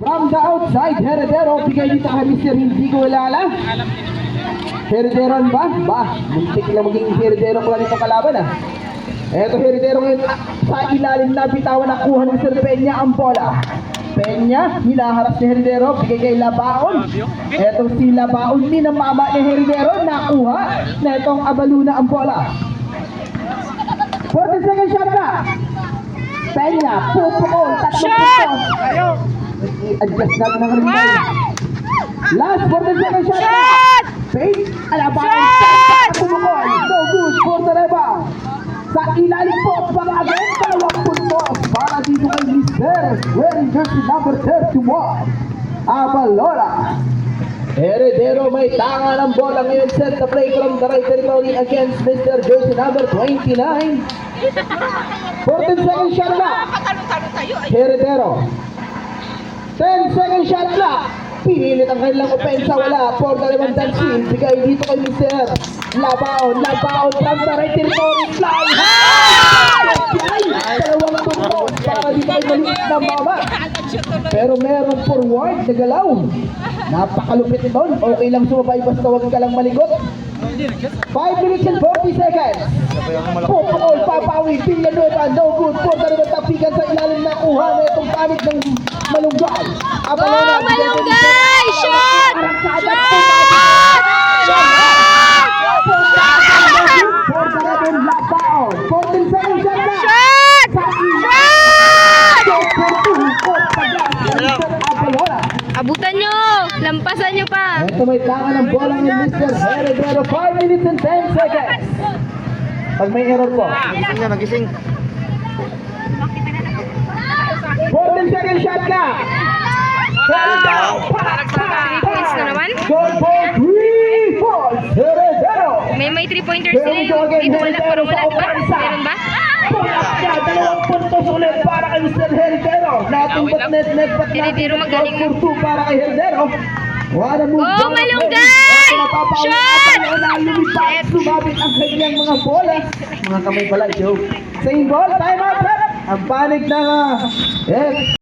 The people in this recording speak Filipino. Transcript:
From the outside, Heredero, bigay dito kay Mr. Hindi ko ilala. Heredero ba? Muntik lang maging Heredero ko lang dito kalaban ah. Eto Heredero ngayon sa ilalim na bitawan, nakuha ni Mr. Peña ang bola. Peña, hinaharap ni Heredero, bigay kay Labaon. Eto si Labaon, ni na mama ni Heredero, nakuha na itong Abaluna ang bola. 40 seconds shot ka. Peña, pupukol, tatlong puntos. Adjust natin ang rin. Last 40 seconds shot ka. Fake, Labaon, pupukol. No good for the rebound. Sa ilalim po, pang-again, 2 puntos para dito kay Mr. wearing jersey number 31, Abalona. Heredero may tanga ng bola ngayon, set the play from the right territory against Mr. jersey number 29. 14 seconds shot na. Heredero. 10 seconds shot na. Pinilit ang kanilang opensa, wala for the limang dansin. Bigay dito kay Mr. Labaon from the right territory, fly high! Dalawang puntos para dito kay maliit na mama. Pero merong forward na galaw. Napakalupit doon. Okay lang sumabay basta huwag ka lang maligot. 5 minutes and 40 seconds. Pupukol, papawi, Villanueva, no good for the limang tapikan sa ilalim na kuha na itong panik ng Malunggay. Abalona, Malunggay! Shot! Abutan nyo! Lampasan nyo pa! Ito may tanga ng bola ng Mr. Heredero. 5 minutes and 10 seconds. Pag may error po. Nagising. 14 second shot ka! 3 points na naman. Goal for 3 points! Heredero! May 3-pointers sila yung dito wala, parang wala, diba? Meron ba? Pulak niya, 2 puntos ulit para kay Mr. Heredero. Natumbot net pat Heredero magaling. Goal for 2 para kay Heredero. Wala mo. Oh, Malunggay! Shot! Lumapit ang kanyang mga bola. Mga kamay pala, joke. Same ball, time out. Ang panig ng